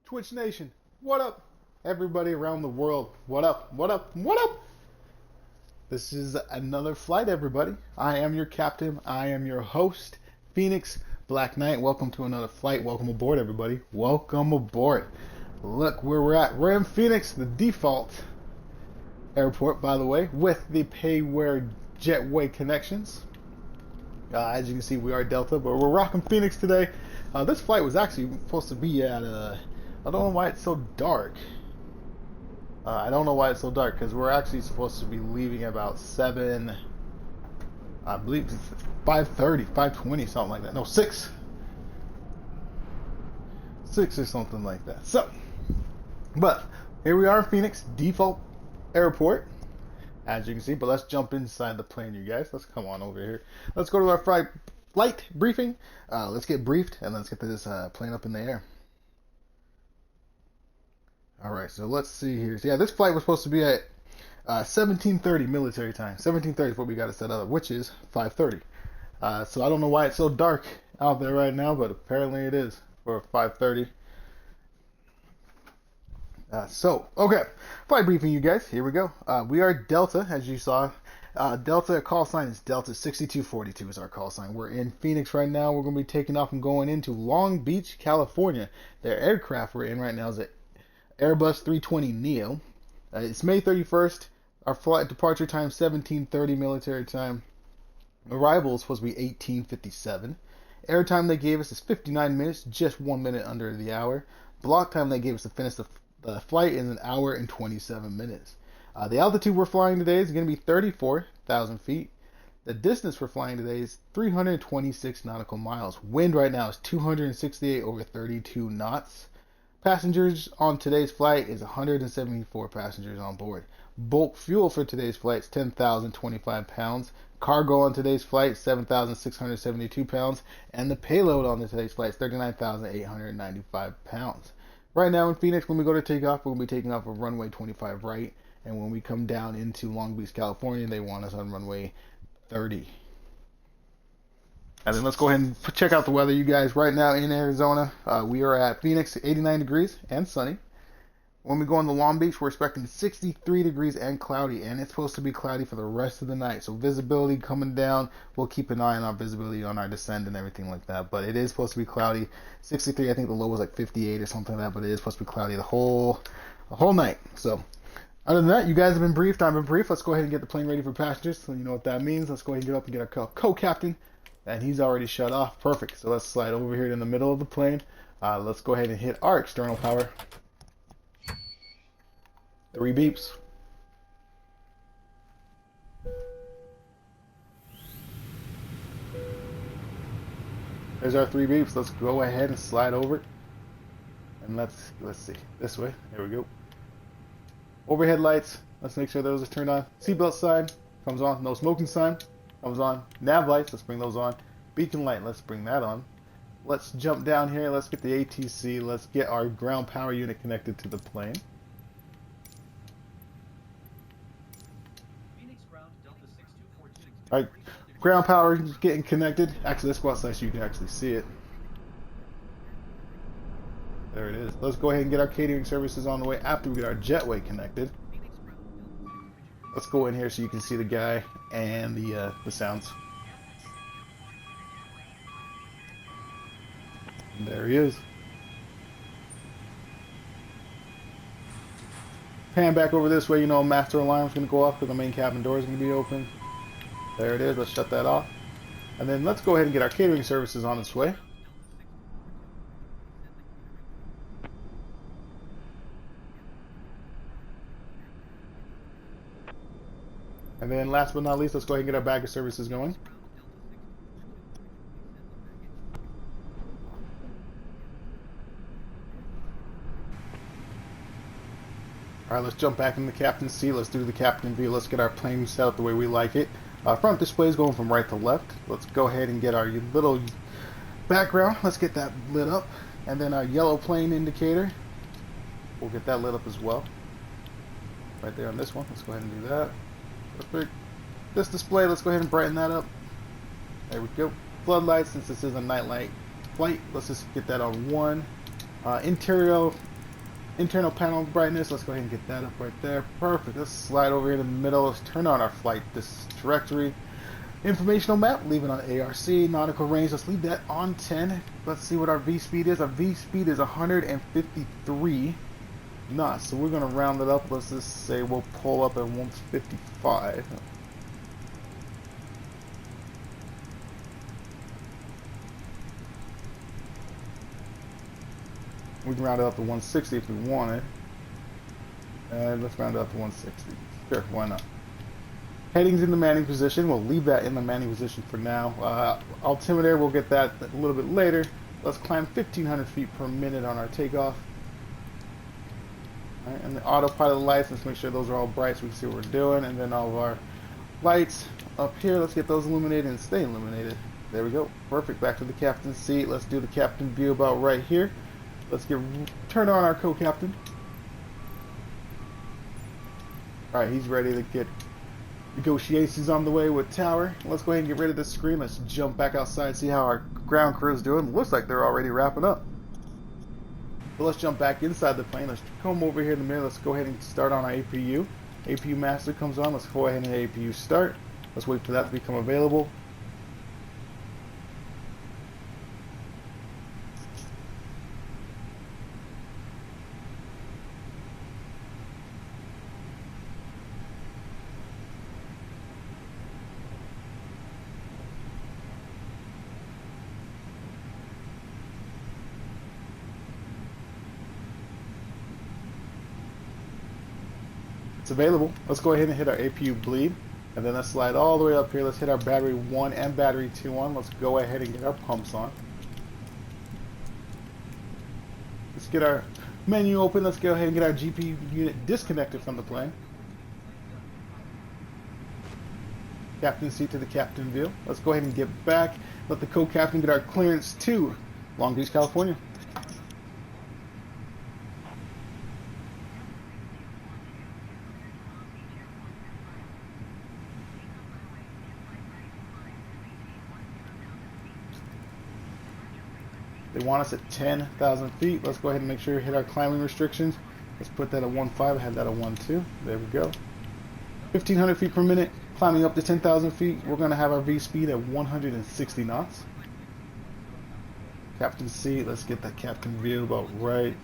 Twitch Nation, what up? Everybody around the world, what up? What up? What up? This is another flight, everybody. I am your captain. I am your host, Phoenix Black Knight. Welcome to another flight. Welcome aboard, everybody. Welcome aboard. Look where we're at. We're in Phoenix, the default airport, by the way, with the Payware jetway connections. As you can see, we are Delta, but we're rocking Phoenix today. This flight was actually supposed to be at, I don't know why it's so dark. I don't know why it's so dark, because we're actually supposed to be leaving about 7, I believe it's 5:30, 5:20, something like that. No, 6. 6 or something like that. So, but here we are in Phoenix, default airport, as you can see. But let's jump inside the plane, you guys. Let's come on over here. Let's go to our flight briefing. Let's get briefed, and let's get this plane up in the air. Alright, so let's see here. So yeah, this flight was supposed to be at 17:30 military time. 17:30 is what we got to set up, which is 5:30. So I don't know why it's so dark out there right now, but apparently it is for 5:30. Okay, flight briefing, you guys. Here we go. We are Delta, as you saw. Delta call sign is Delta 6242 is our call sign. We're in Phoenix right now. We're going to be taking off and going into Long Beach, California. The aircraft we're in right now is a Airbus 320neo. It's May 31st. Our flight departure time 17:30 military time. Arrival is supposed to be 18:57. Air time they gave us is 59 minutes, just 1 minute under the hour. Block time they gave us to finish the flight is 1 hour and 27 minutes. The altitude we're flying today is going to be 34,000 feet. The distance we're flying today is 326 nautical miles. Wind right now is 268 over 32 knots. Passengers on today's flight is 174 passengers on board. Bulk fuel for today's flight is 10,025 pounds. Cargo on today's flight, 7,672 pounds. And the payload on today's flight is 39,895 pounds. Right now in Phoenix, when we go to take off, we'll be taking off of runway 25 right. And when we come down into Long Beach, California, they want us on runway 30. And then let's go ahead and check out the weather, you guys. Right now in Arizona, we are at Phoenix, 89 degrees and sunny. When we go into Long Beach, we're expecting 63 degrees and cloudy, and it's supposed to be cloudy for the rest of the night. So visibility coming down, we'll keep an eye on our visibility on our descent and everything like that. But it is supposed to be cloudy. 63, I think the low was like 58 or something like that, but it is supposed to be cloudy the whole night. So other than that, you guys have been briefed. I've been briefed. Let's go ahead and get the plane ready for passengers. So you know what that means. Let's go ahead and get up and get our co-captain. And he's already shut off. Perfect. So let's slide over here in the middle of the plane. Let's go ahead and hit our external power. 3 beeps. There's our 3 beeps. Let's go ahead and slide over. And let's see. This way. There we go. Overhead lights. Let's make sure those are turned on. Seatbelt sign comes on. No smoking sign comes on. Nav lights, let's bring those on. Beacon light, let's bring that on. Let's jump down here. Let's get the ATC. Let's get our ground power unit connected to the plane. Alright, ground power is getting connected. Actually, let's go outside so you can actually see it. There it is. Let's go ahead and get our catering services on the way after we get our jetway connected. Let's go in here so you can see the guy and the sounds. And there he is. Pan back over this way, you know, master alarm's going to go off because the main cabin door is going to be open. There it is. Let's shut that off. And then let's go ahead and get our catering services on its way. And then last but not least, let's go ahead and get our baggage services going. Alright, let's jump back in the captain's seat. Let's do the captain view. Let's get our plane set up the way we like it. Front display is going from right to left. Let's go ahead and get our little background. Let's get that lit up. And then our yellow plane indicator, we'll get that lit up as well. Right there on this one. Let's go ahead and do that. Perfect. This display, let's go ahead and brighten that up. There we go. Floodlights, since this is a nightlight flight, let's just get that on 1. Interior Internal panel brightness, let's go ahead and get that up right there. Perfect. Let's slide over here in the middle. Let's turn on our flight directory. Informational map, leave it on ARC. Nautical range, let's leave that on 10. Let's see what our V speed is. Our V speed is 153 knots. So we're going to round it up. Let's just say we'll pull up at 155. We can round it up to 160 if we wanted. And let's round it up to 160. Sure, why not? Heading's in the manning position. We'll leave that in the manning position for now. Altimeter, we'll get that a little bit later. Let's climb 1,500 feet per minute on our takeoff. All right, and the autopilot lights, let's make sure those are all bright so we can see what we're doing. And then all of our lights up here, let's get those illuminated and stay illuminated. There we go. Perfect. Back to the captain's seat. Let's do the captain view about right here. Let's turn on our co-captain. All right, he's ready to get negotiations on the way with Tower. Let's go ahead and get rid of this screen. Let's jump back outside and see how our ground crew is doing. Looks like they're already wrapping up. But let's jump back inside the plane. Let's come over here in the middle. Let's go ahead and start on our APU. APU master comes on. Let's go ahead and hit APU start. Let's wait for that to become available. It's available. Let's go ahead and hit our APU bleed, and then let's slide all the way up here. Let's hit our battery 1 and battery 2 on. Let's go ahead and get our pumps on. Let's get our menu open. Let's go ahead and get our GPU unit disconnected from the plane. Captain seat to the captain view. Let's go ahead and get back. Let the co-captain get our clearance to Long Beach, California. They want us at 10,000 feet. Let's go ahead and make sure we hit our climbing restrictions. Let's put that at 1.5. I had that at 1.2. There we go. 1,500 feet per minute, climbing up to 10,000 feet. We're going to have our V speed at 160 knots. Captain seat. Let's get that captain view about right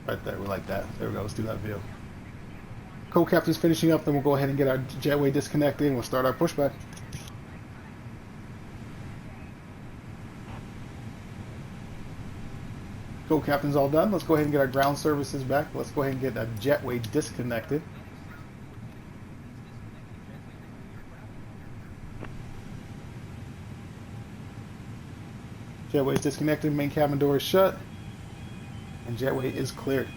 there. We like that. There we go. Let's do that view. Co-captain's finishing up. Then we'll go ahead and get our jetway disconnected, and we'll start our pushback. Co-captain's all done. Let's go ahead and get our ground services back. Let's go ahead and get that jetway disconnected. Jetway is disconnected. Main cabin door is shut. And jetway is cleared.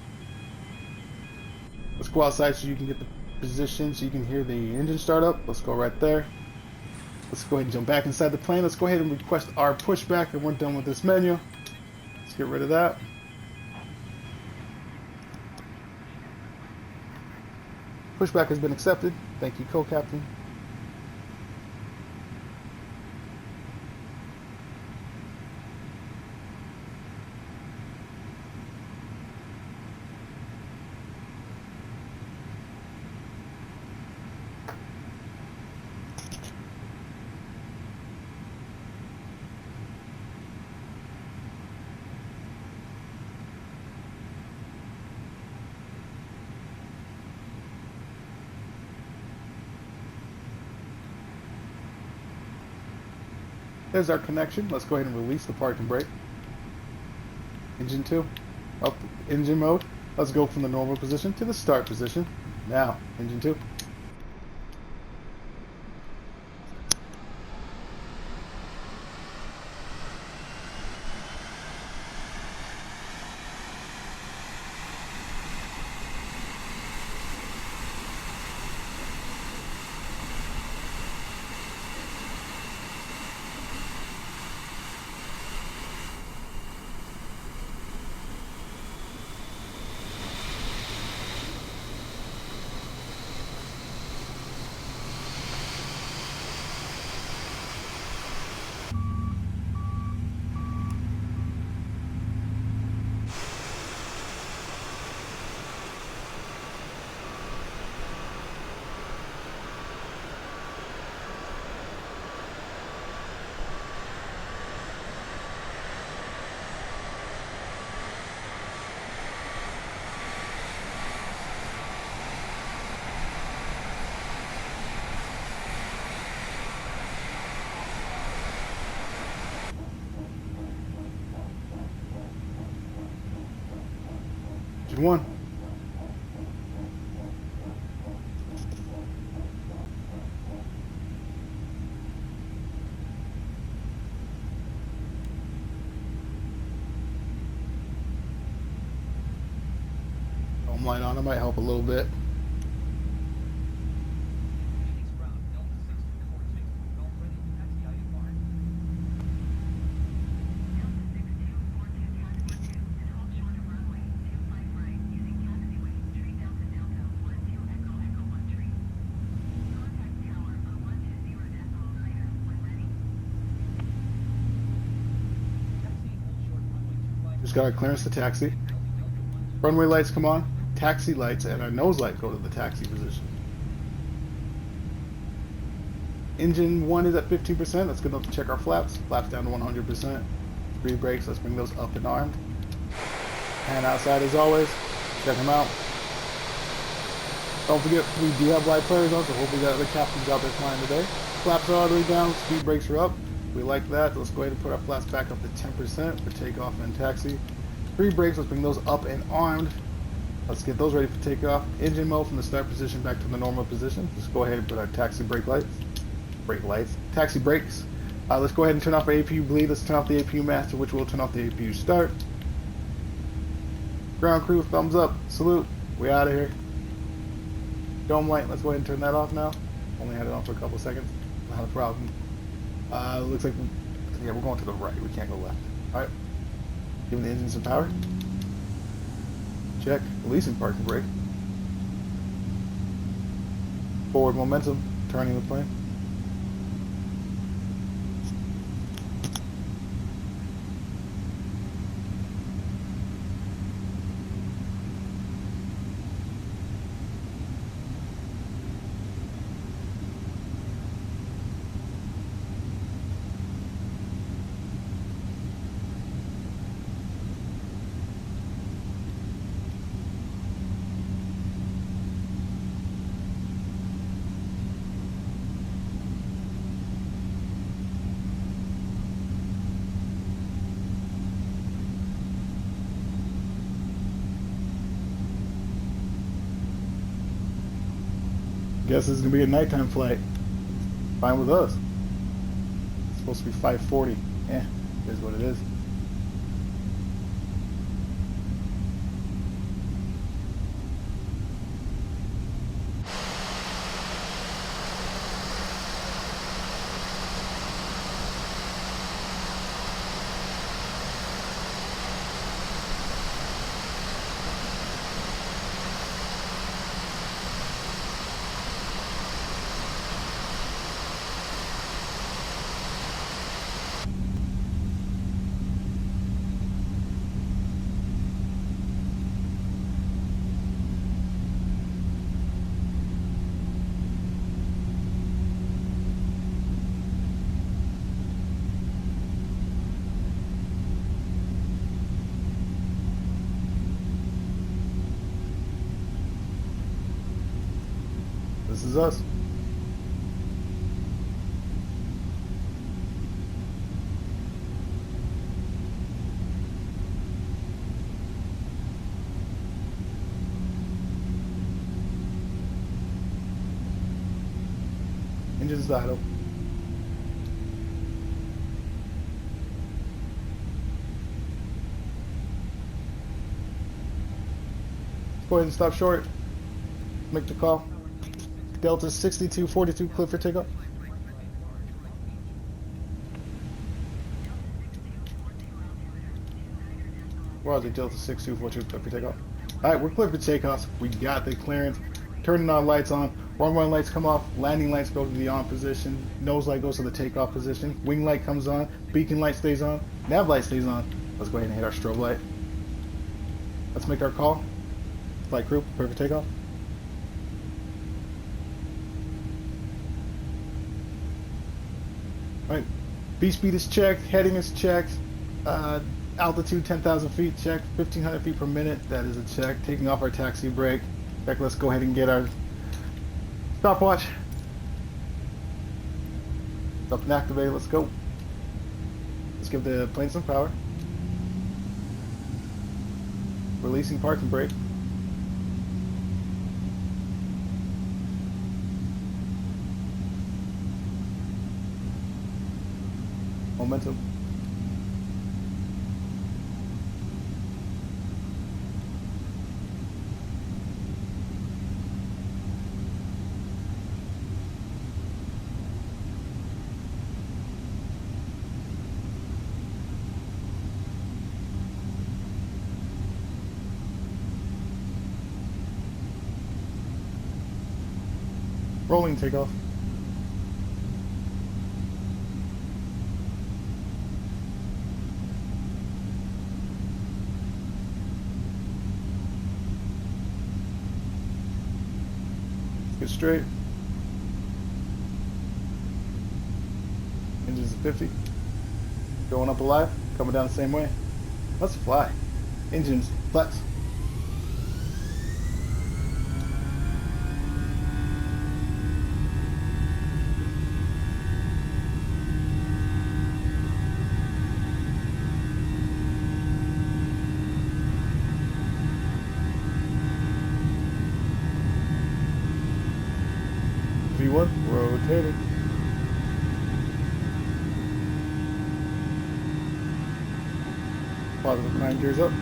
Let's go outside so you can get the position so you can hear the engine start up. Let's go right there. Let's go ahead and jump back inside the plane. Let's go ahead and request our pushback, and we're done with this menu. Let's get rid of that. Pushback has been accepted. Thank you, co-captain. There's our connection. Let's go ahead and release the parking brake. Engine 2. Up engine mode. Let's go from the normal position to the start position. Now, engine 2. Engine 1. Dome light on, it might help a little bit. Just got our clearance to taxi. Runway lights come on. Taxi lights and our nose light go to the taxi position. Engine 1 is at 15%. Let's go to check our flaps. Flaps down to 100%. Three brakes. Let's bring those up and armed. And outside as always. Check them out. Don't forget, we do have light flares on, so hopefully the other captains out there flying today. Flaps are all the way down. Speed brakes are up. We like that. Let's go ahead and put our flaps back up to 10% for takeoff and taxi. Three brakes. Let's bring those up and armed. Let's get those ready for takeoff. Engine mode from the start position back to the normal position. Let's go ahead and put our taxi taxi brakes. Let's go ahead and turn off our APU bleed. Let's turn off the APU master, which will turn off the APU start. Ground crew, thumbs up, salute. We out of here. Dome light, let's go ahead and turn that off now. Only had it on for a couple seconds. Not a problem. Looks like we're going to the right. We can't go left. All right. Giving the engine some power. Check. Releasing parking brake. Forward momentum. Turning the plane. Guess this is gonna be a nighttime flight. Fine with us. It's supposed to be 5:40. Yeah, it is what it is. This is us. Engines idle. Go ahead and stop short. Make the call. Delta 6242, clear for takeoff. Roger, Delta 6242, clear for takeoff. Alright, we're clear for takeoff. We got the clearance. Turning our lights on. Runway lights come off. Landing lights go to the on position. Nose light goes to the takeoff position. Wing light comes on. Beacon light stays on. Nav light stays on. Let's go ahead and hit our strobe light. Let's make our call. Flight crew, prepare for takeoff. Right, B speed is checked, heading is checked, altitude 10,000 feet checked, 1,500 feet per minute, that is a check. Taking off our taxi brake. Check, let's go ahead and get our stopwatch. It's up and activated, let's go. Let's give the plane some power. Releasing parking brake. Momentum. Rolling takeoff. Get straight. Engines at 50. Going up alive. Coming down the same way. Let's fly. Engines flex. V1, rotating. Positive 9 gears up.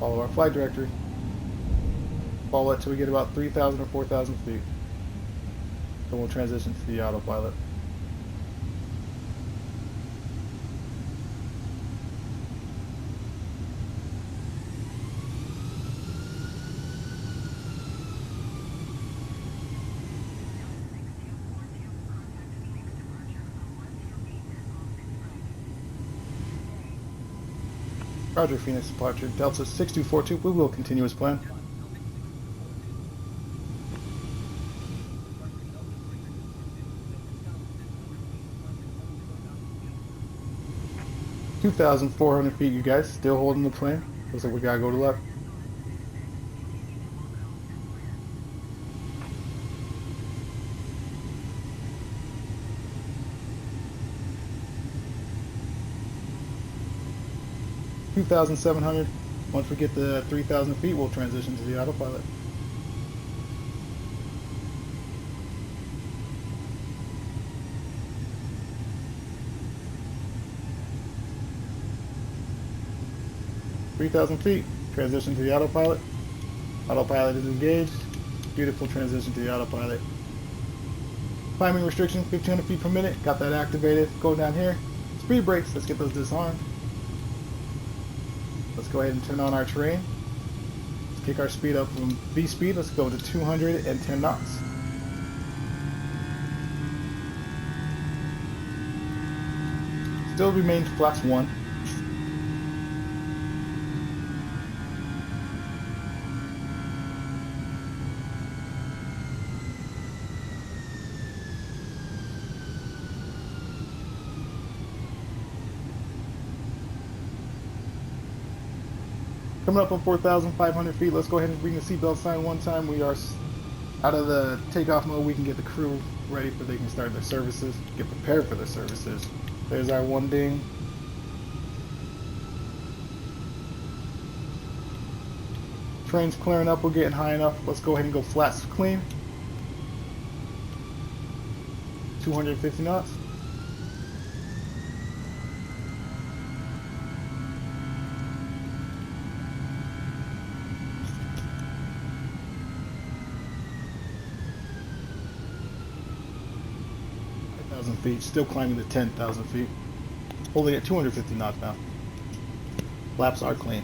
Follow our flight directory. Follow it till we get about 3,000 or 4,000 feet. Then we'll transition to the autopilot. Roger, Phoenix departure, Delta 6242, we will continue as planned. (2,400 feet, you guys, still holding the plane. Looks like we gotta go to left. (2,700). Once we get to 3,000 feet, we'll transition to the autopilot. (3,000 feet), transition to the autopilot. Autopilot is engaged. Beautiful transition to the autopilot. Climbing restriction, 1,500 feet per minute. Got that activated. Go down here. Speed brakes. Let's get those disarmed. Let's go ahead and turn on our terrain. Let's kick our speed up from V speed. Let's go to 210 knots. Still remains flaps 1. Coming up on 4,500 feet, let's go ahead and ring the seatbelt sign one time. We are out of the takeoff mode. We can get the crew ready for they can start their services, get prepared for their services. There's our one ding. Train's clearing up, we're getting high enough. Let's go ahead and go flaps clean. 250 knots. Feet, still climbing to 10,000 feet. Holding at 250 knots now. Flaps are clean.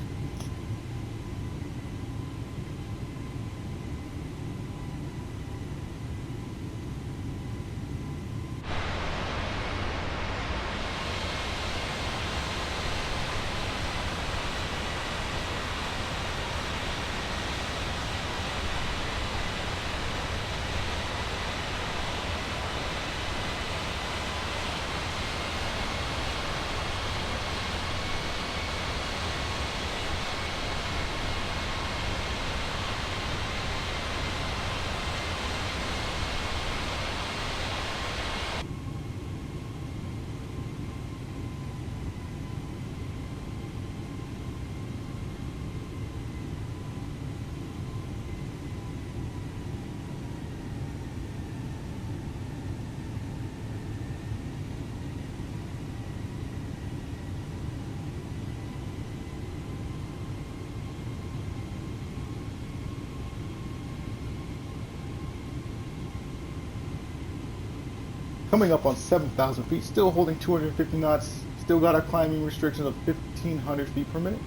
Coming up on 7,000 feet, still holding 250 knots, still got our climbing restriction of 1,500 feet per minute.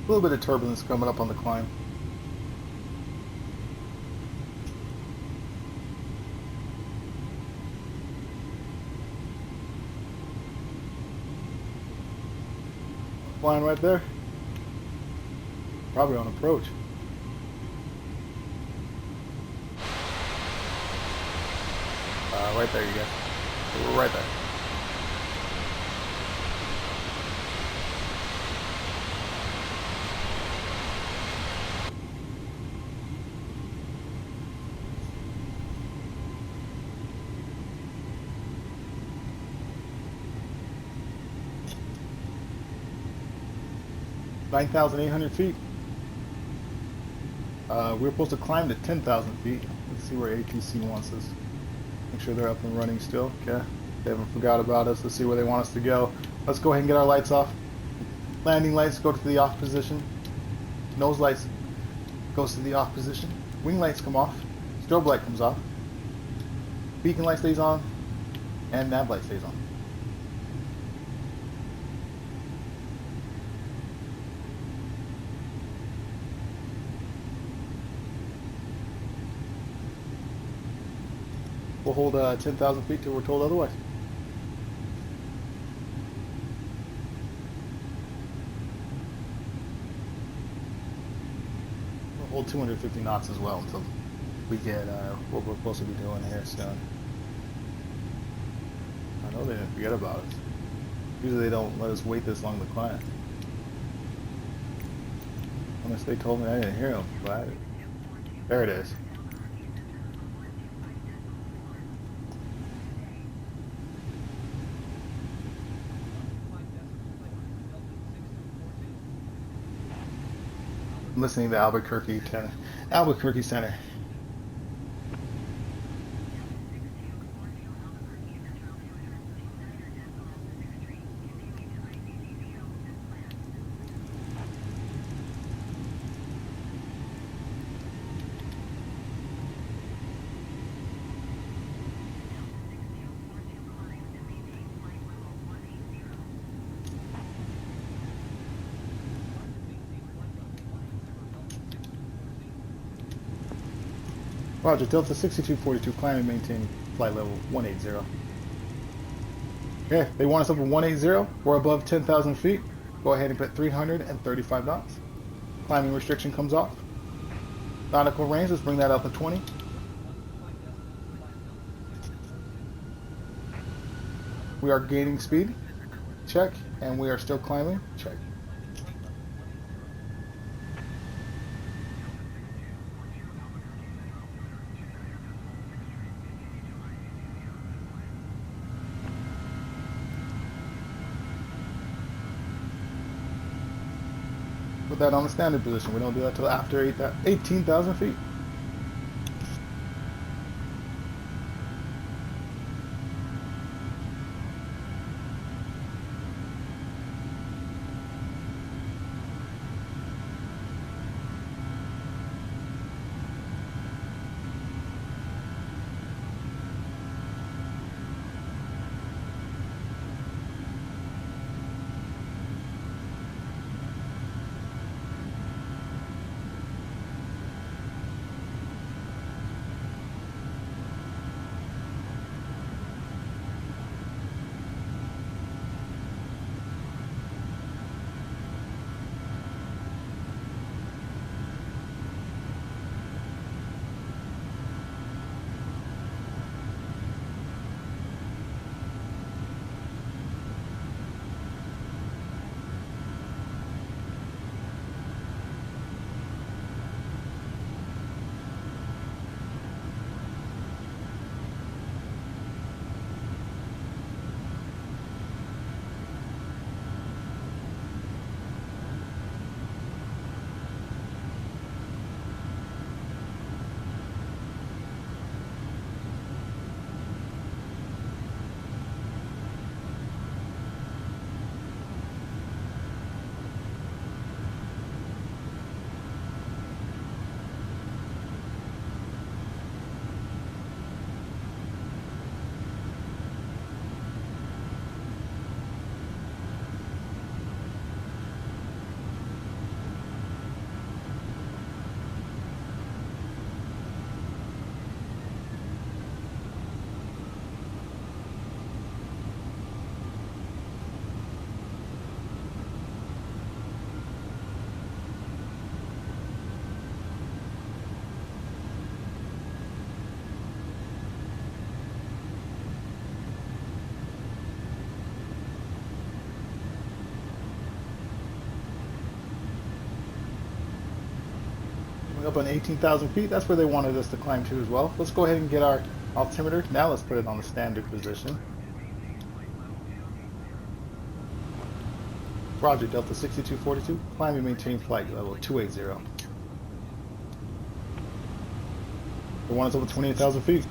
A little bit of turbulence coming up on the climb. Flying right there. Probably on approach. Right there, you guys. Right there. $9,800 feet. We're supposed to climb to 10,000 feet. Let's see where ATC wants us. Make sure they're up and running still. Okay. They haven't forgot about us. Let's see where they want us to go. Let's go ahead and get our lights off. Landing lights go to the off position. Nose lights goes to the off position. Wing lights come off. Strobe light comes off. Beacon light stays on. And nav light stays on. We'll hold 10,000 feet till we're told otherwise. We'll hold 250 knots as well until we get what we're supposed to be doing here soon. I know they didn't forget about us. Usually they don't let us wait this long to climb. Unless they told me, I didn't hear them. But there it is. I'm listening to Albuquerque Center. Roger, Delta 6242, climbing, maintaining flight level 180. Okay, they want us up at 180. We're above 10,000 feet. Go ahead and put 335 knots. Climbing restriction comes off. Nautical range, let's bring that up to 20. We are gaining speed. Check. And we are still climbing. Check. Put that on the standard position. We don't do that till after 18,000 feet. coming up on 18,000 feet. That's where they wanted us to climb to as well. Let's go ahead and get our altimeter. Now let's put it on the standard position. Roger, Delta 6242. Climb and maintain flight level 280. The one is over 28,000 feet.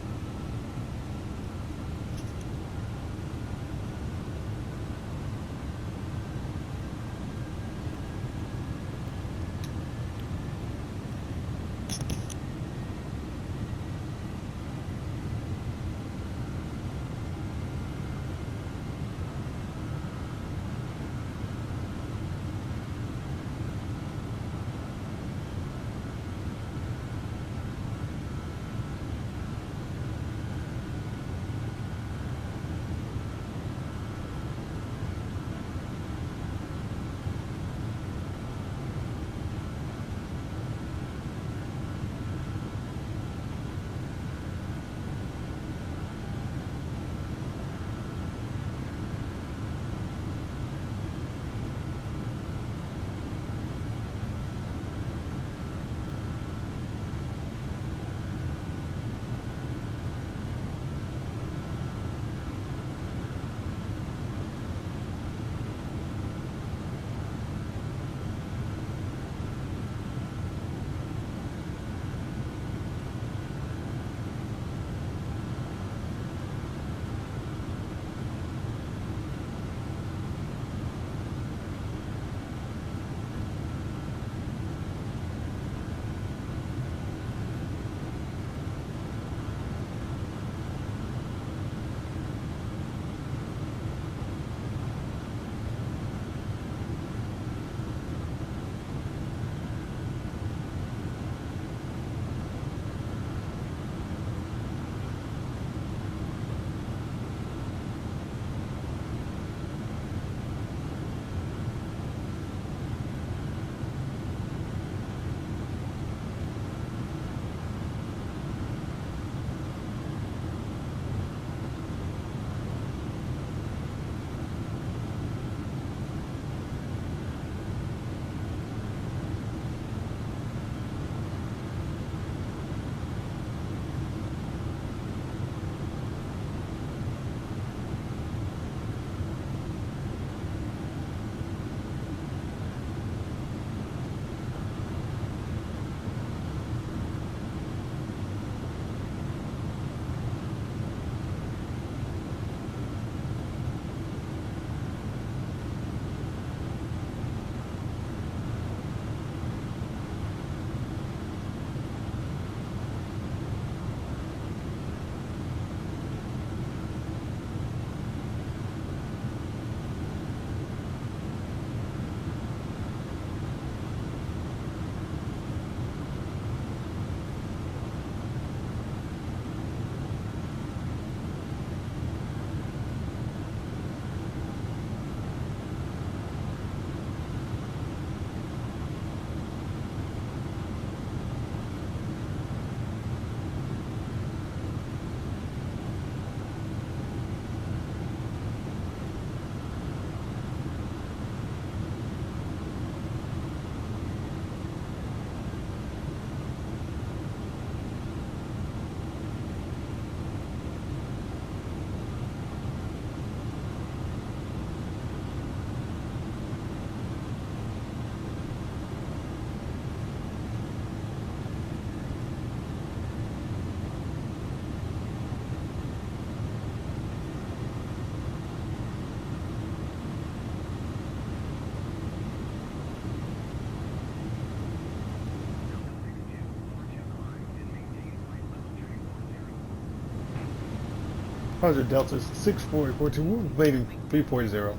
Roger, Delta 6442, we're waiting 340.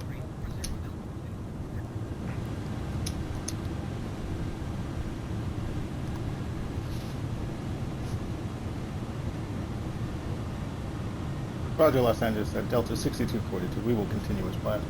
Roger, Los Angeles at Delta 6242, we will continue as planned.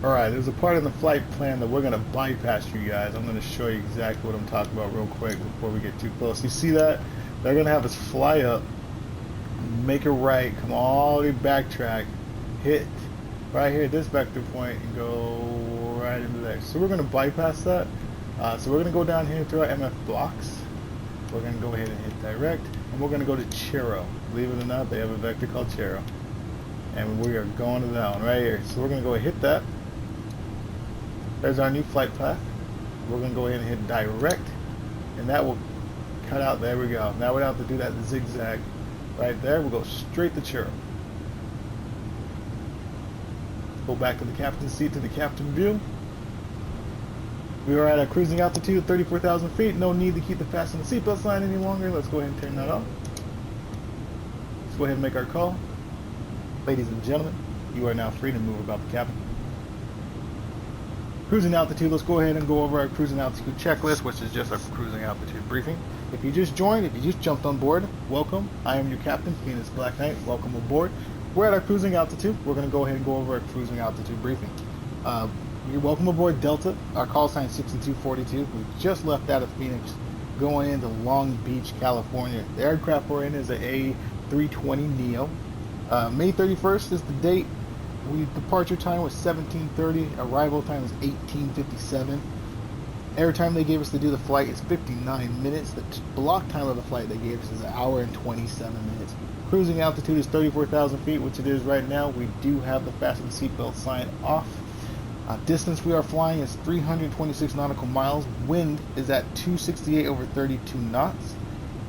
Alright, there's a part in the flight plan that we're going to bypass you guys. I'm going to show you exactly what I'm talking about real quick before we get too close. You see that? They're going to have us fly up, make a right, come all the way backtrack, hit right here at this vector point, and go right into there. So we're going to bypass that. So we're going to go down here through our MF blocks. We're going to go ahead and hit direct, and we're going to go to Chero. Believe it or not, they have a vector called Chero. And we are going to that one right here. So we're going to go ahead and hit that. There's our new flight path. We're going to go ahead and hit direct, and that will cut out. There we go. Now we don't have to do that zigzag right there. We'll go straight to Chero. Go back to the captain's seat, to the captain view. We are at a cruising altitude of 34,000 feet. No need to keep the fasten the seatbelt sign any longer. Let's go ahead and turn that off. Let's go ahead and make our call. Ladies and gentlemen, you are now free to move about the cabin. Cruising altitude, let's go ahead and go over our cruising altitude checklist, which is just a cruising altitude briefing. If you just joined, if you just jumped on board, welcome. I am your captain, Phoenix Black Knight. Welcome aboard. We're at our cruising altitude. We're going to go ahead and go over our cruising altitude briefing. You're welcome aboard Delta. Our call sign is 6242. We just left out of Phoenix, going into Long Beach, California. The aircraft we're in is an A320neo. May 31st is the date. Departure time was 17:30. Arrival time was 18:57. Air time they gave us to do the flight is 59 minutes. The block time of the flight they gave us is 1 hour and 27 minutes. Cruising altitude is 34,000 feet, which it is right now. We do have the fasten seatbelt sign off. Distance we are flying is 326 nautical miles. Wind is at 268 over 32 knots.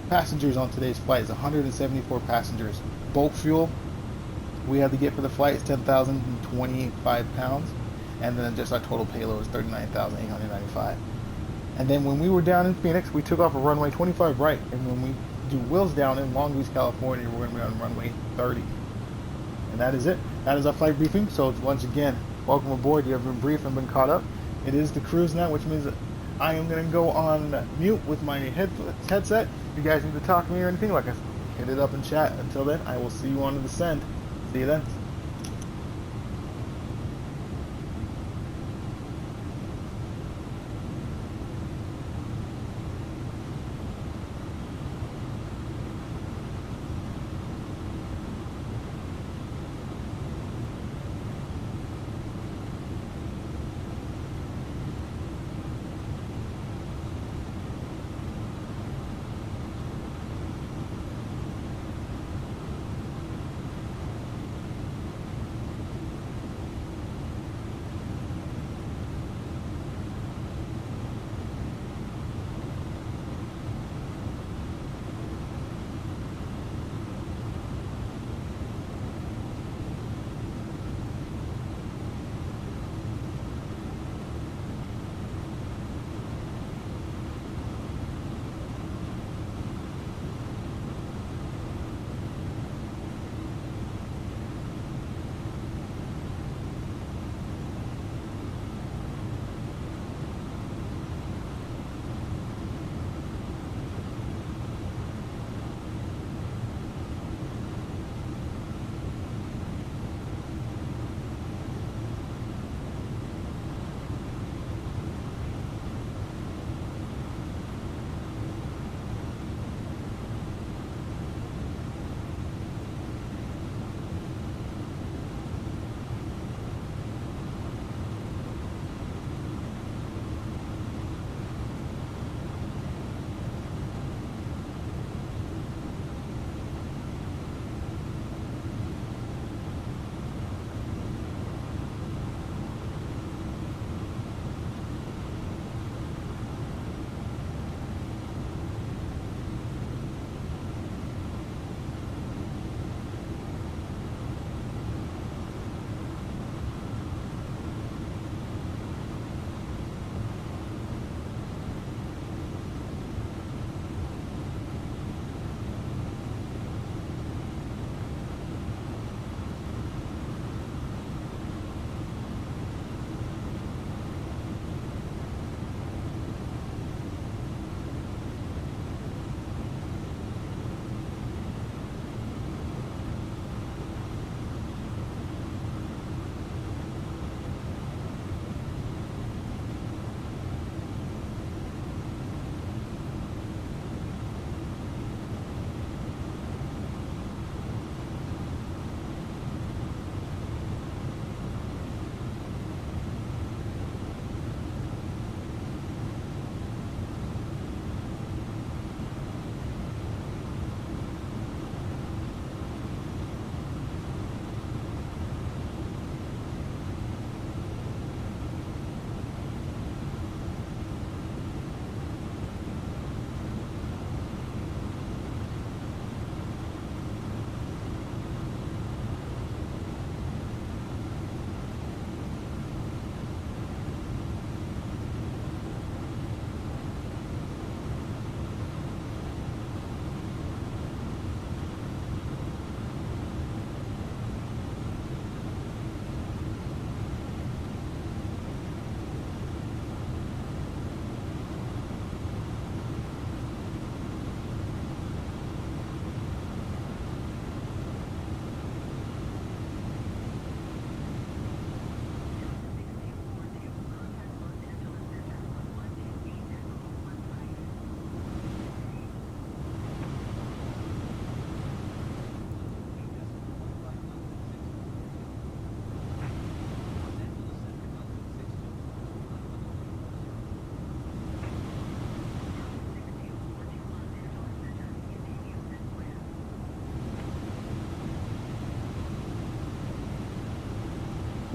Passengers on today's flight is 174 passengers. Bulk fuel we have to get for the flight is 10,025 pounds, and then just our total payload is 39,895. And then when we were down in Phoenix, we took off a runway 25 right, and when we do wheels down in Long Beach, California, we're going to be on runway 30. And that is it. That is our flight briefing. So once again, welcome aboard. You have been briefed and been caught up. It is the cruise now, which means that I am going to go on mute with my headset. If you guys need to talk to me or anything, like I said, hit it up in chat. Until then, I will see you on the descent. See you then.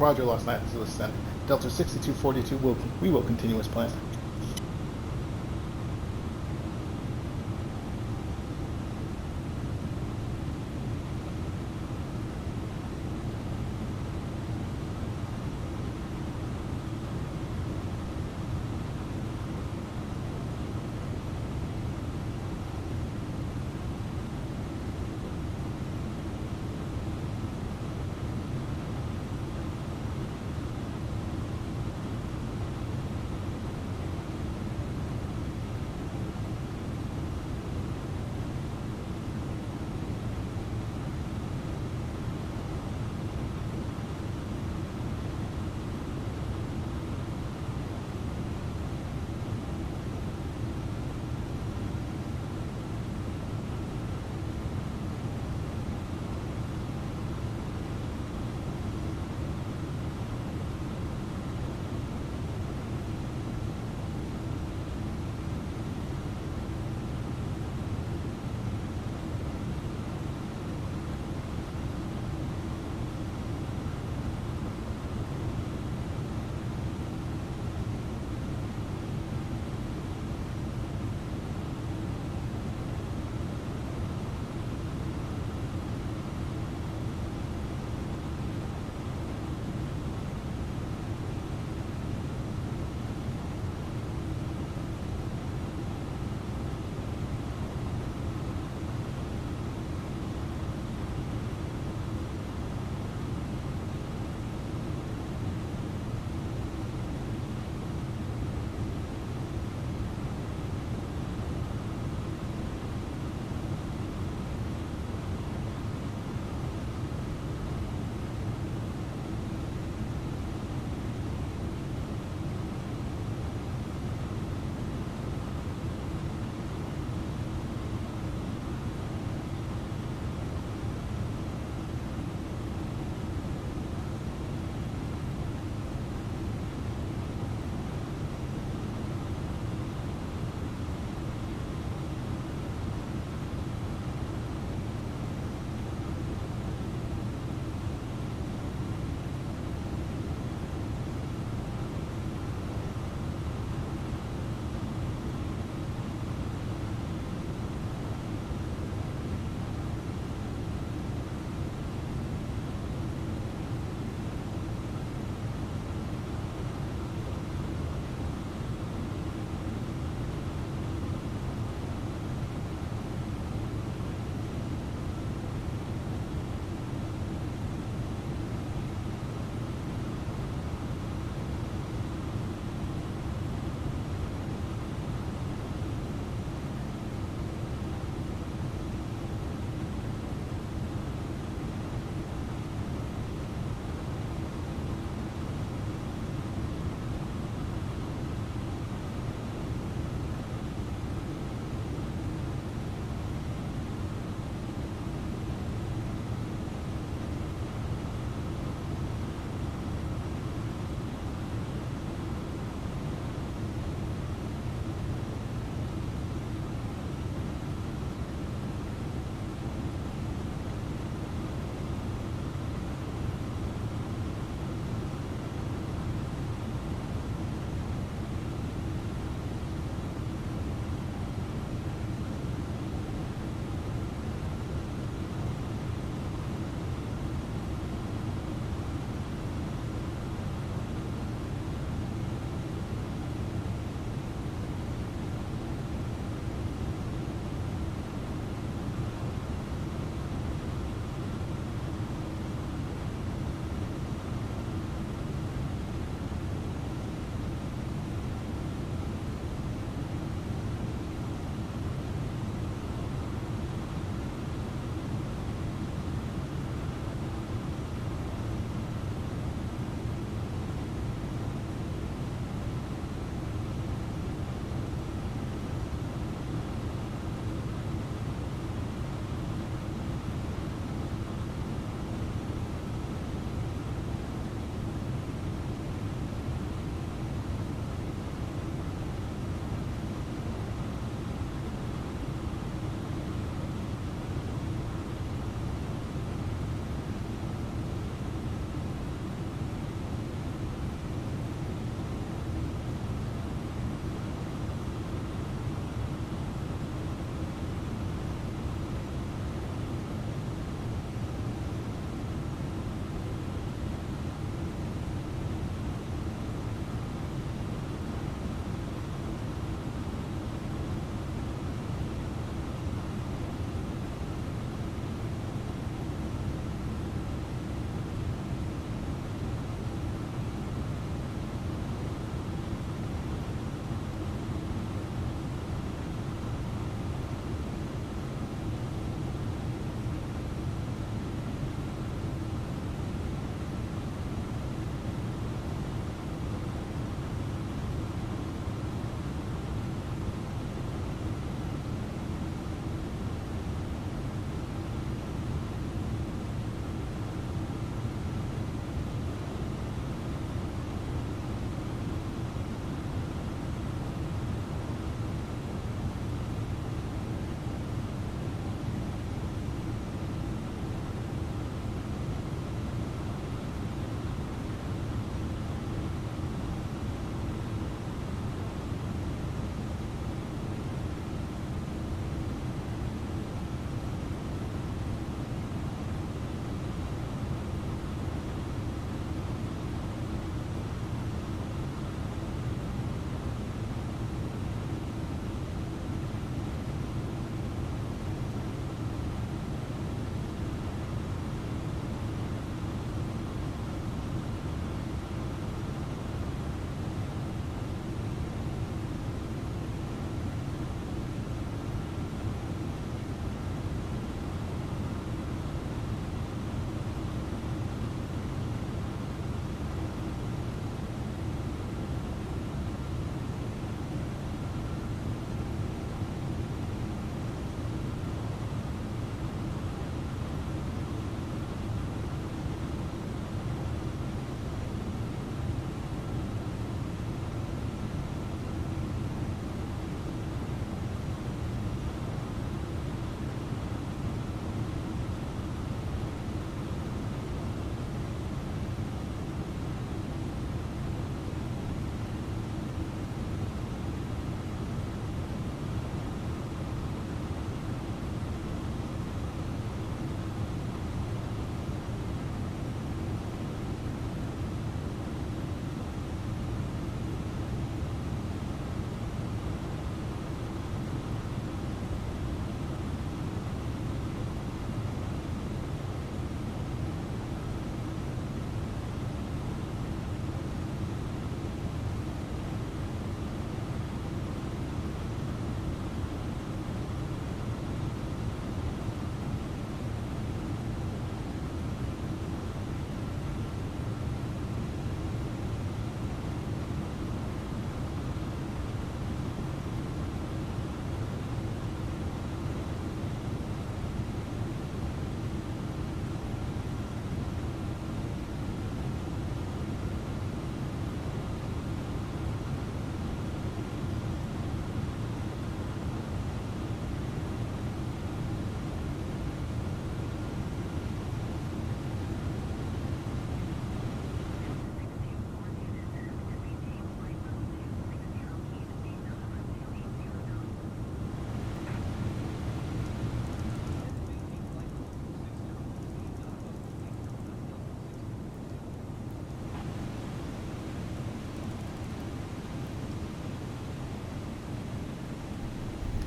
Roger, Lost 9 to ascend. Delta 6242, we will continue as planned.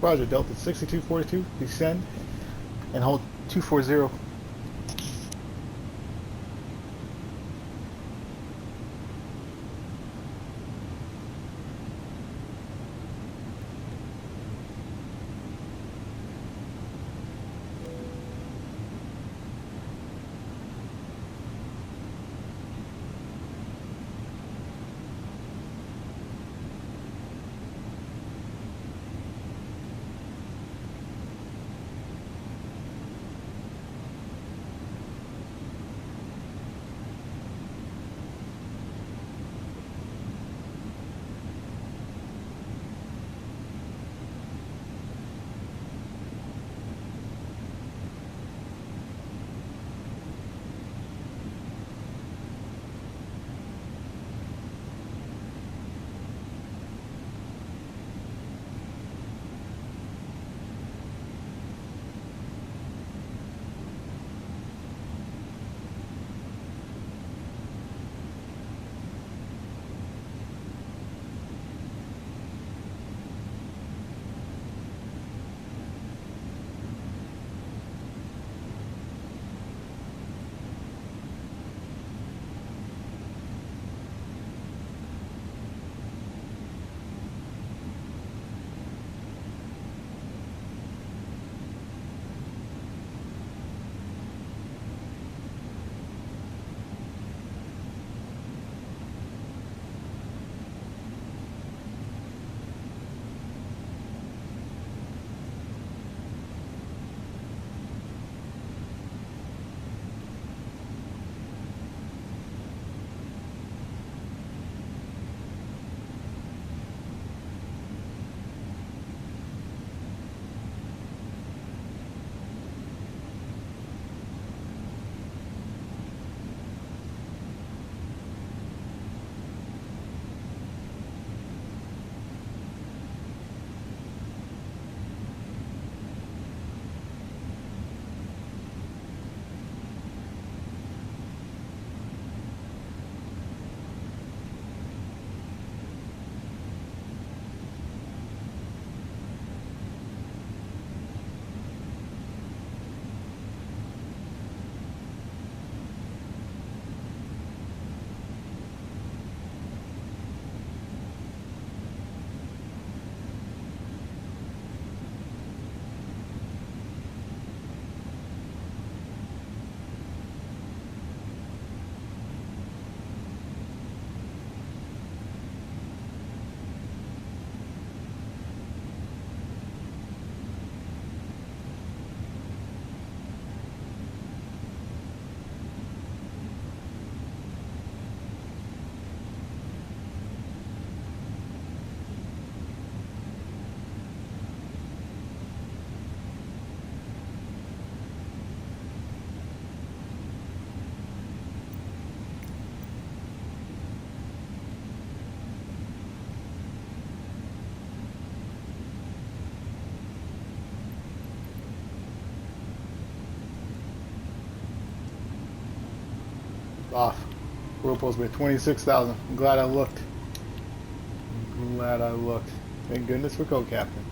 Roger, Delta 6242, descend and hold 240. Off. Whirlpool's been 26,000. I'm glad I looked. I'm glad I looked. Thank goodness for co-captain.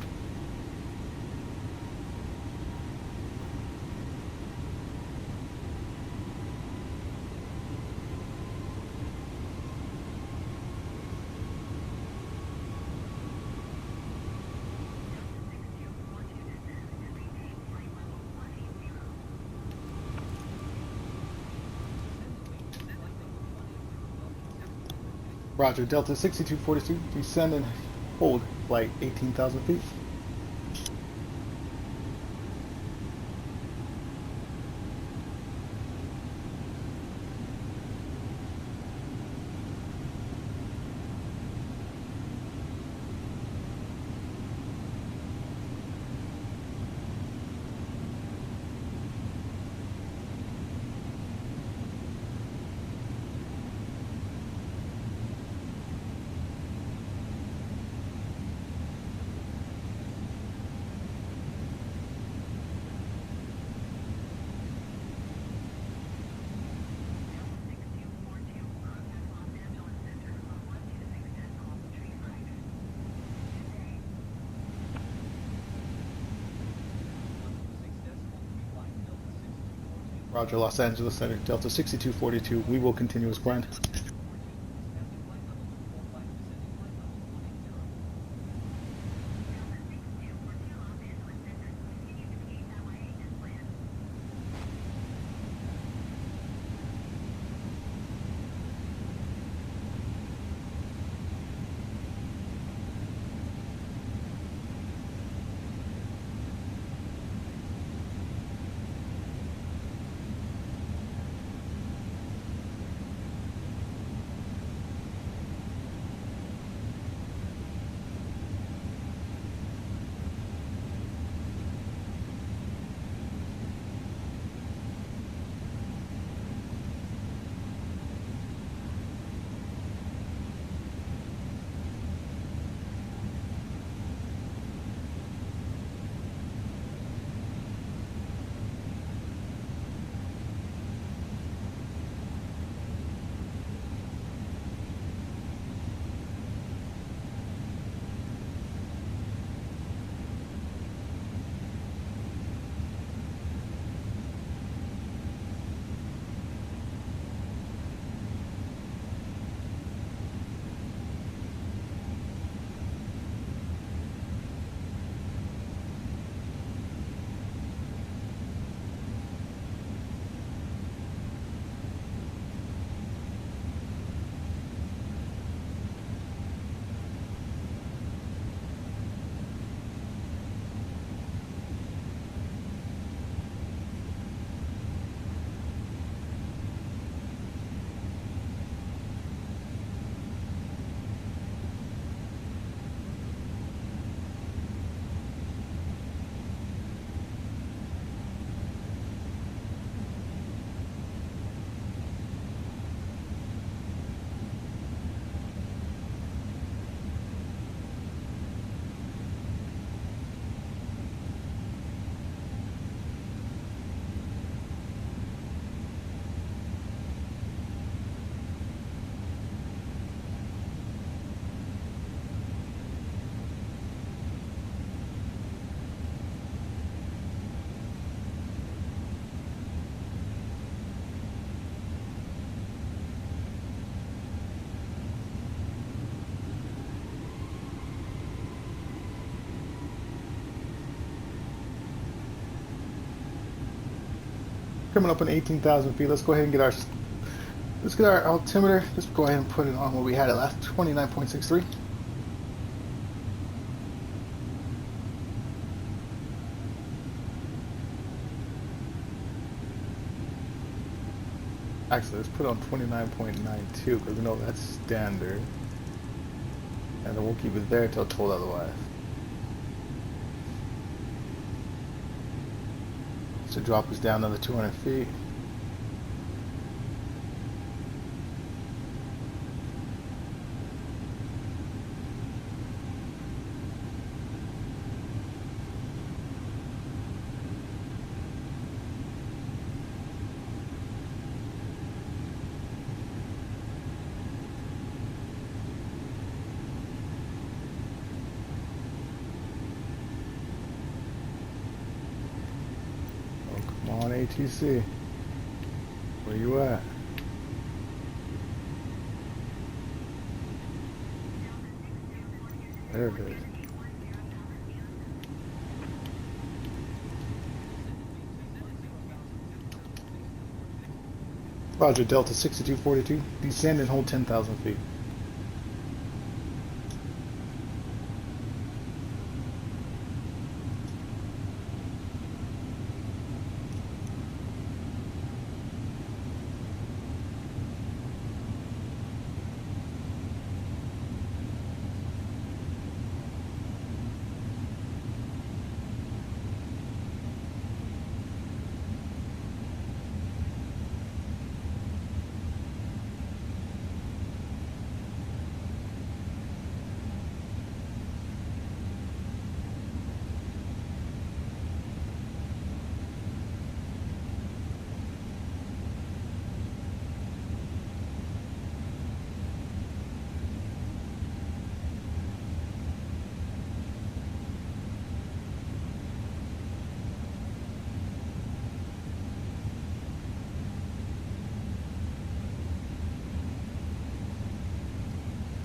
Roger, Delta 6242, descend and hold flight 18,000 feet. Roger, Los Angeles Center, Delta 6242. We will continue as planned. Coming up on 18,000 feet. Let's go ahead and let's get our altimeter. Let's go ahead and put it on what we had at last, 29.63. Actually, let's put it on 29.92 because we know that's standard. And then we'll keep it there until told otherwise. So drop us down another 200 feet. On ATC, where you at? There it is. Roger, Delta 6242, descend and hold 10,000 feet.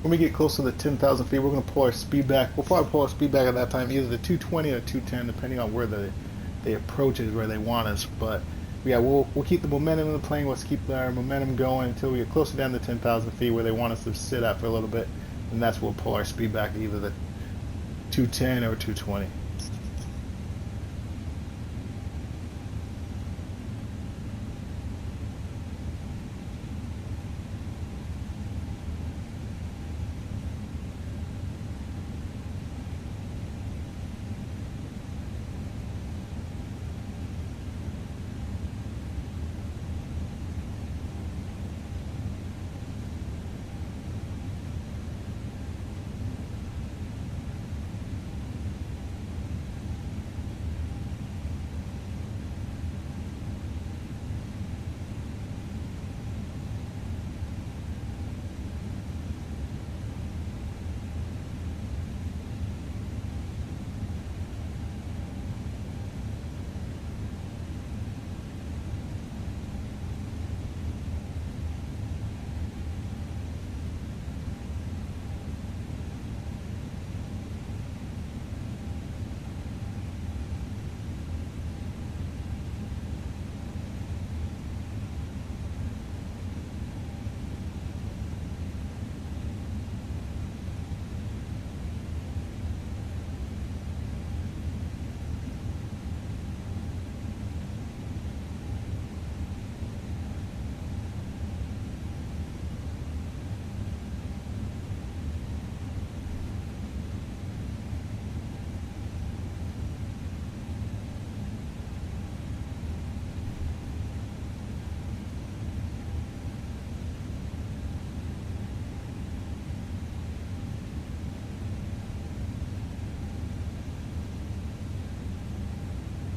when we get close to the 10,000 feet, we're going to pull our speed back. We'll probably pull our speed back at that time, either the 220 or 210, depending on where the approach is, where they want us. But yeah, we'll keep the momentum in the plane. Let's keep our momentum going until we get closer down to 10,000 feet, where they want us to sit at for a little bit, and that's where we'll pull our speed back to either the 210 or 220.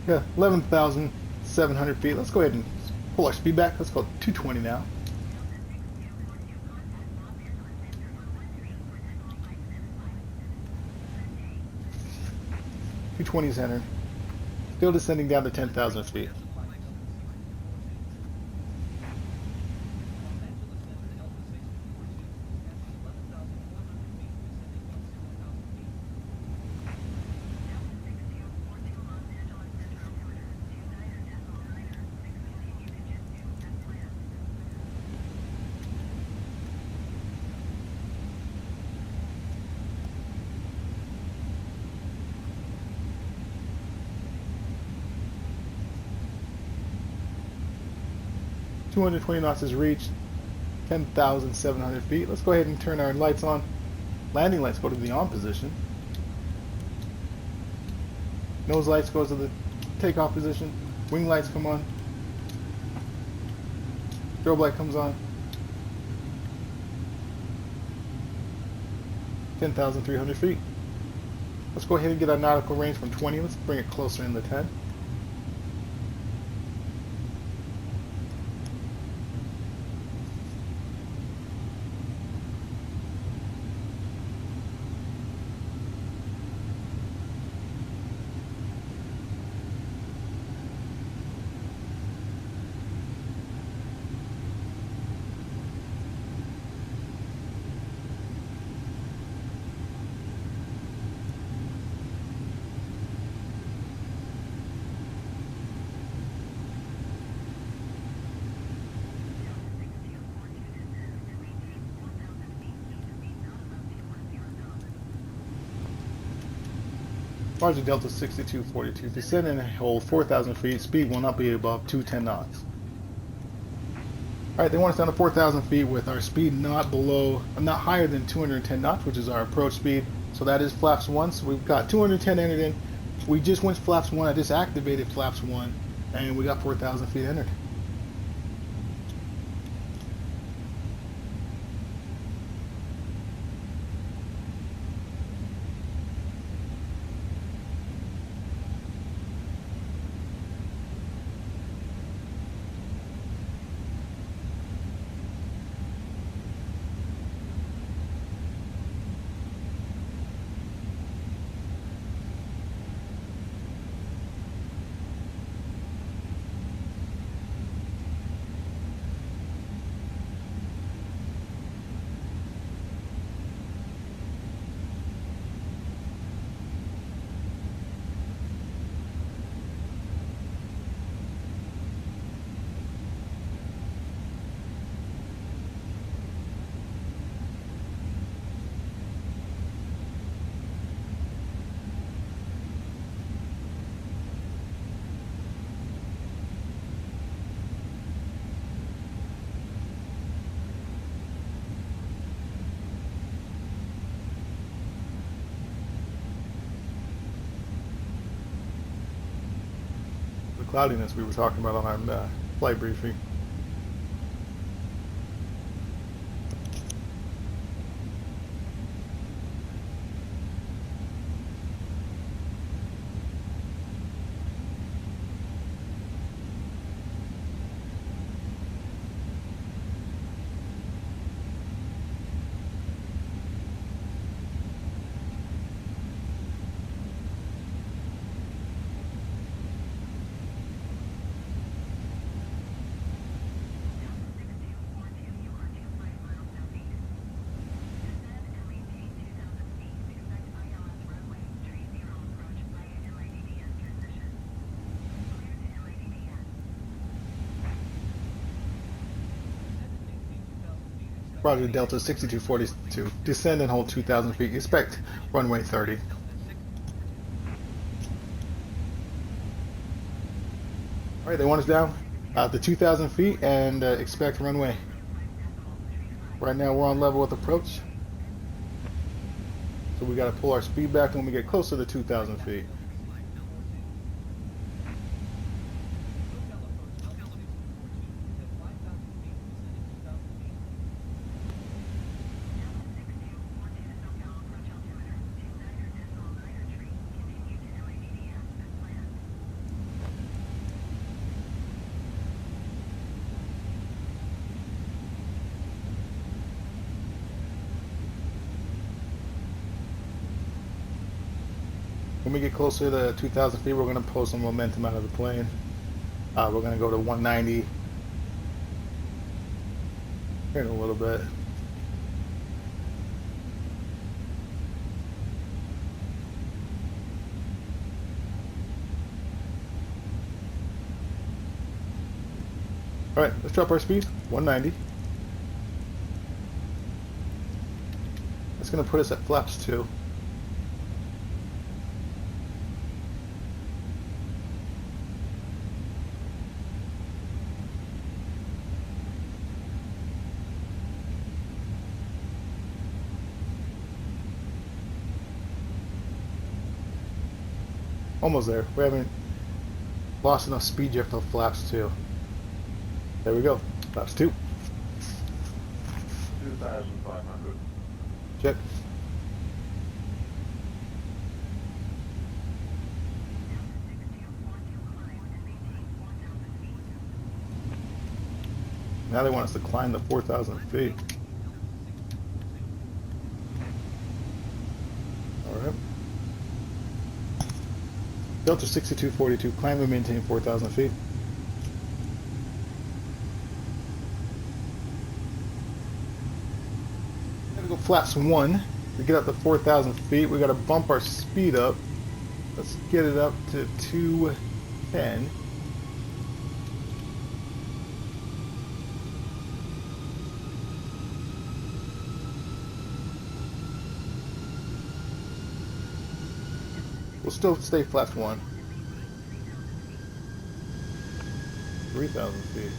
Yeah, 11,700 feet. Let's go ahead and pull our speed back. Let's go 220 now. 220 is entered. Still descending down to 10,000 feet. $220 knots is reached, 10,700 feet. Let's go ahead and turn our lights on. Landing lights go to the on position. Nose lights goes to the takeoff position. Wing lights come on. Strobe light comes on. 10,300 feet. Let's go ahead and get our nautical range from 20. Let's bring it closer in the 10. Roger, Delta 6242. Descend and hold 4,000 feet. Speed will not be above 210 knots. Alright, they want us down to 4,000 feet with our speed not higher than 210 knots, which is our approach speed. So that is flaps 1. So we've got 210 entered in. We just went flaps 1. I just activated flaps 1, and we got 4,000 feet entered. cloudiness we were talking about on our flight briefing. Roger, Delta 6242. Descend and hold 2,000 feet. Expect runway 30. Alright, they want us down the 2,000 feet and expect runway. Right now we're on level with approach. So we got to pull our speed back when we get closer to 2,000 feet. When we get closer to 2,000 feet, we're going to pull some momentum out of the plane. We're going to go to 190 here in a little bit. Alright, let's drop our speed, 190. That's going to put us at flaps 2. Almost there. We haven't lost enough speed yet for flaps 2. There we go. Flaps 2. 2,500. Check. Now they want us to climb the 4,000 feet. Alright. Delta 6242, climb and maintain 4,000 feet. We're going to go flaps 1. To get up to 4,000 feet, we got to bump our speed up. Let's get it up to 210. We'll still stay flaps 1. 3,000 feet.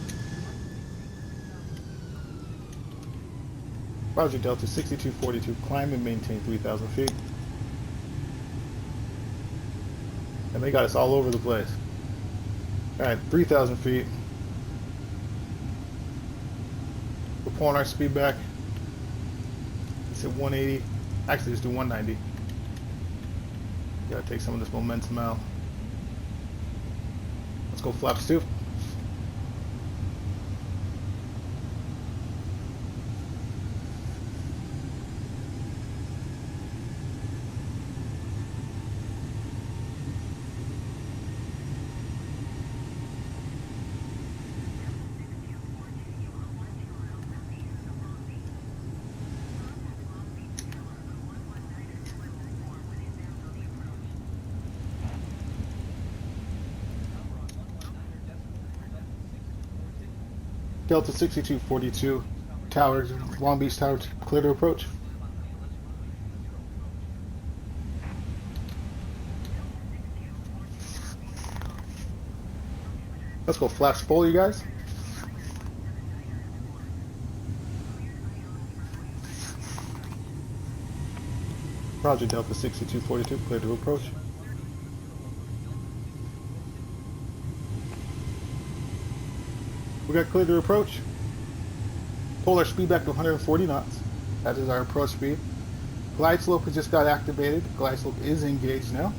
Roger, Delta 6242, climb and maintain 3,000 feet. And they got us all over the place. Alright, 3,000 feet. We're pulling our speed back. It's at 180. Actually, let's do 190. Gotta take some of this momentum out. Let's go flaps 2. Delta 6242, Tower, Long Beach Tower, clear to approach. Let's go flaps full, you guys. Roger, Delta 6242, clear to approach. We got clear to approach. Pull our speed back to 140 knots. That is our approach speed. Glide slope has just got activated. Glide slope is engaged now.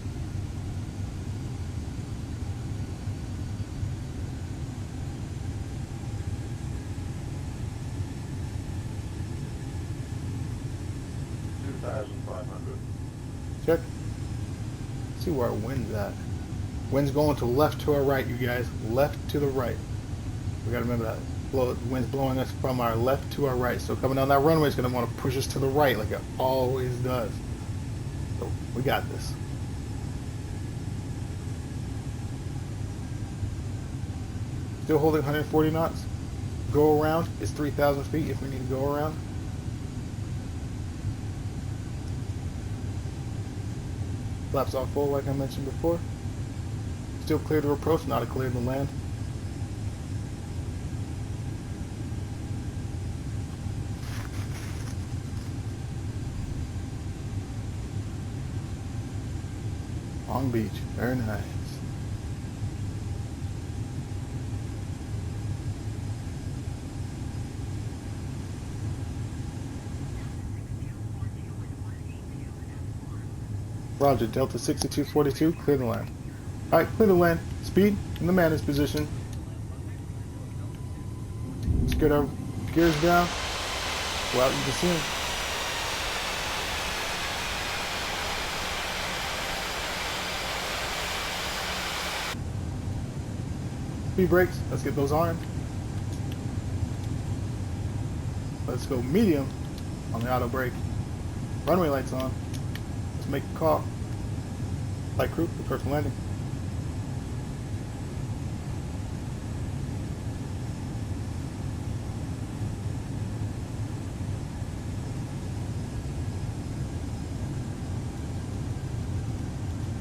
Check. See where our wind's at. Wind's going to left to our right, you guys. Left to the right. We gotta remember that. Wind's blowing us from our left to our right. So coming down that runway is gonna want to push us to the right like it always does. So we got this. Still holding 140 knots. Go around is 3,000 feet if we need to go around. Flaps off full like I mentioned before. Still clear to approach, not a clear to land. Long Beach, very nice. Roger, Delta 6242, clear the land. Alright, clear the land. Speed in the managed position. Let's get our gears down. Go out, you can see them. Speed brakes, let's get those armed. Let's go medium on the auto brake. Runway lights on. Let's make a call. Flight crew, prepare for landing.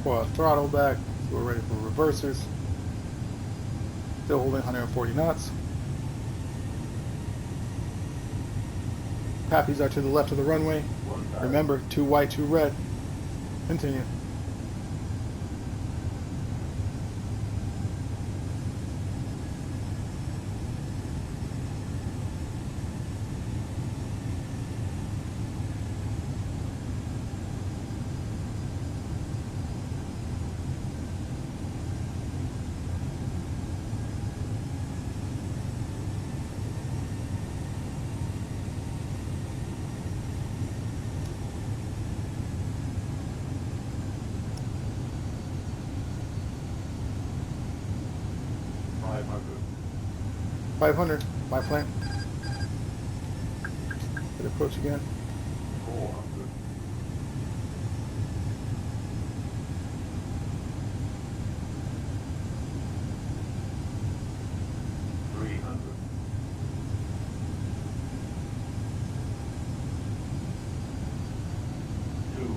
Pull our throttle back, so we're ready for reversers. Still holding 140 knots. Pappies are to the left of the runway. Remember, 2 white, 2 red. Continue. Five hundred, my plan. Good approach again. 400. 300. 200.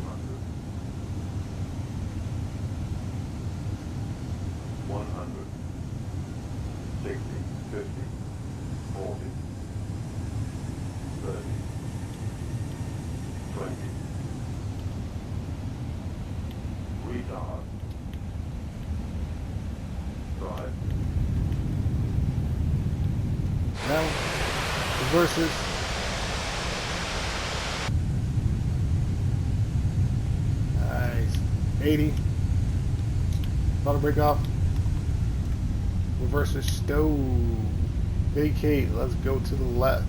100. 60, 50, 40, 30, 20. Retard. 5. Now, reverses. Nice. 80. Auto brake off. Reverser stow. Vacate. Let's go to the left.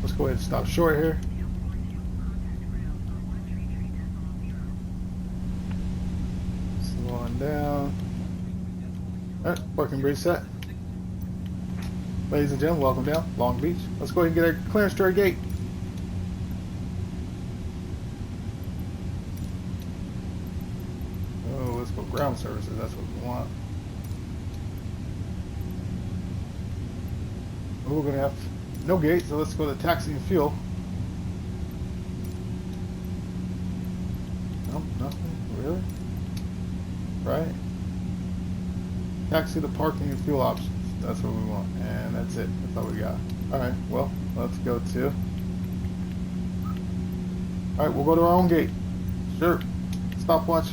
Let's go ahead and stop short here. Slowing down. Alright, parking brake set. Ladies and gentlemen, welcome down Long Beach. Let's go ahead and get our clearance to our gate. Oh, let's go ground services. That's what we want. Oh, we're gonna have no gate, so let's go to taxi and fuel. Nope, nothing really. Right? Taxi to parking and fuel options. That's what we want, and that's it. That's all we got. Alright, well, let's go to All right, we'll go to our own gate. Sure. Stopwatch.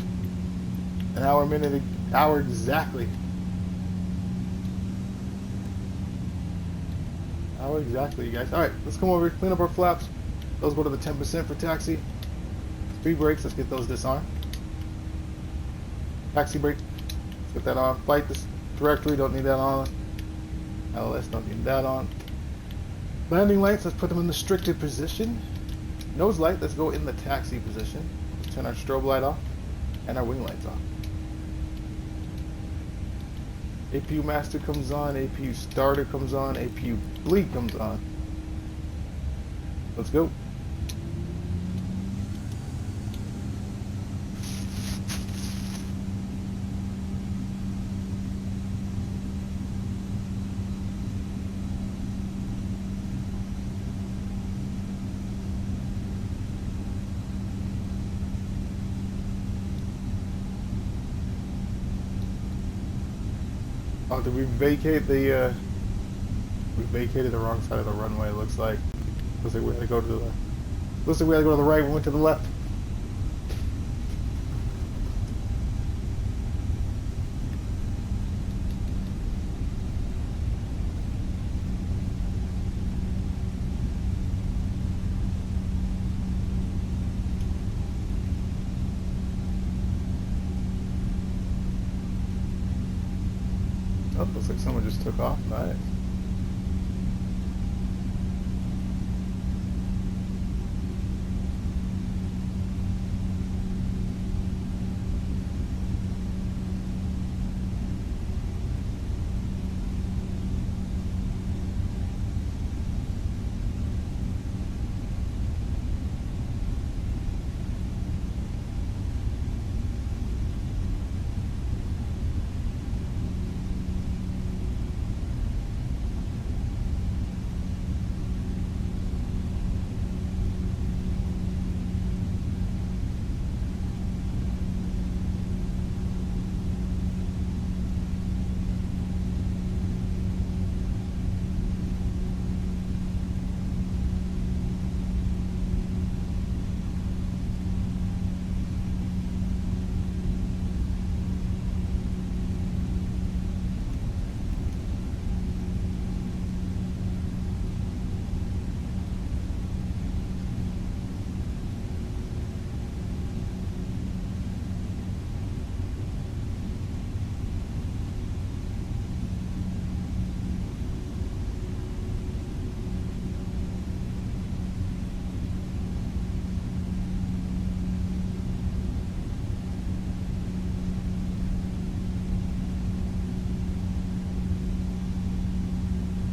An hour, minute, hour exactly. Hour exactly, you guys. All right, let's come over here, clean up our flaps. Those go to the 10% for taxi. Speed brakes, let's get those disarmed. Taxi brake, let's get that on. Flight this directory, don't need that on. LS, don't need that on. Landing lights, let's put them in the restricted position. Nose light, let's go in the taxi position. Let's turn our strobe light off and our wing lights off. APU master comes on, APU starter comes on, APU bleed comes on. Let's go. Oh, did we vacate the, we vacated the wrong side of the runway, it looks like. Looks like we had to go to the, looks like we had to go to the right, we went to the left. Oh, looks like someone just took off. Nice.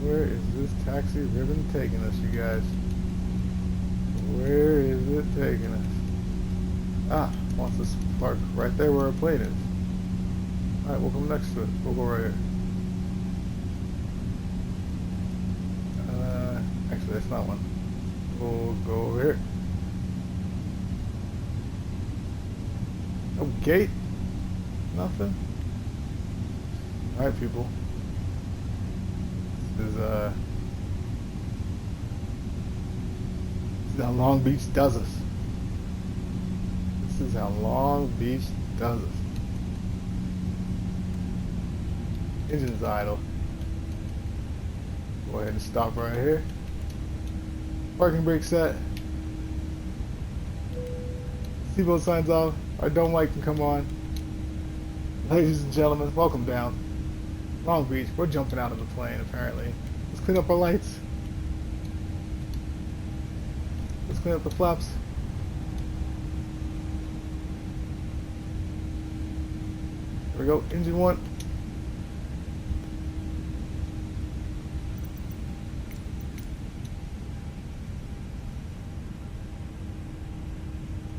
Where is this taxi ribbon taking us, you guys? Where is it taking us? Ah, wants us to park right there where our plane is. Alright, we'll come next to it. We'll go right here. Actually, that's not one. We'll go over here. No gate? Nothing? Alright, people. This is how Long Beach does us. This is how Long Beach does us. Engine's idle. Go ahead and stop right here. Parking brake set. Seatbelt signs off. Our dome light can come on. Ladies and gentlemen, welcome down. Long Beach, we're jumping out of the plane apparently. Let's clean up our lights. Let's clean up the flaps. There we go, engine one.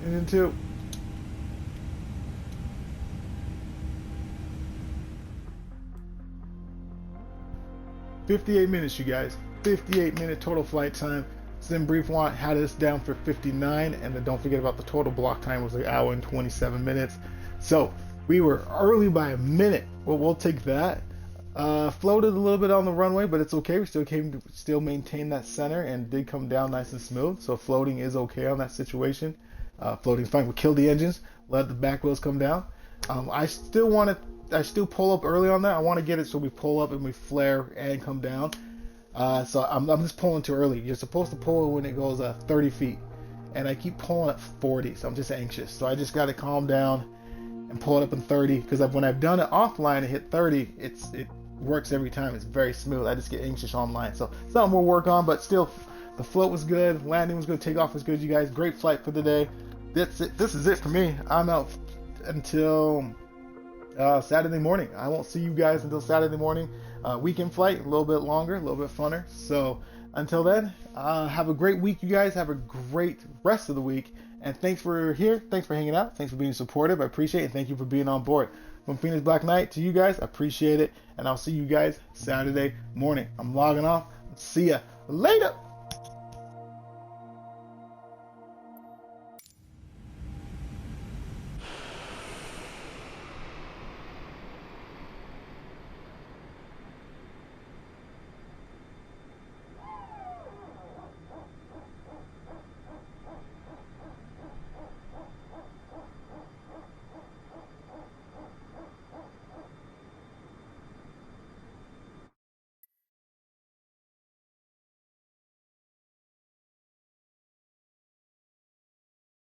Engine two. "58 minutes, you guys. 58-minute total flight time. SimBrief had us down for 59, and then don't forget about the total block time was an hour and 27 minutes. So we were early by a minute. Well, we'll take that. Floated a little bit on the runway, but it's okay. We still maintained that center and did come down nice and smooth. So floating is okay on that situation. Floating's fine. We killed the engines, let the back wheels come down. I still pull up early on that. I want to get it so we pull up and we flare and come down. So I'm just pulling too early. You're supposed to pull when it goes 30 feet, and I keep pulling at 40. So I'm just anxious. So I just got to calm down and pull it up in 30, because when I've done it offline and hit 30, it works every time. It's very smooth. I just get anxious online. So something we'll work on, but still, the float was good, landing was good, takeoff was good. You guys, great flight for the day. That's it. This is it for me. I'm out until Saturday morning. I won't see you guys until Saturday morning. Weekend flight, a little bit longer, a little bit funner. So until then, have a great week, you guys. Have a great rest of the week. And thanks for here. Thanks for hanging out. Thanks for being supportive. I appreciate it. And thank you for being on board. From Phoenix Black Knight to you guys, I appreciate it. And I'll see you guys Saturday morning. I'm logging off. See ya later.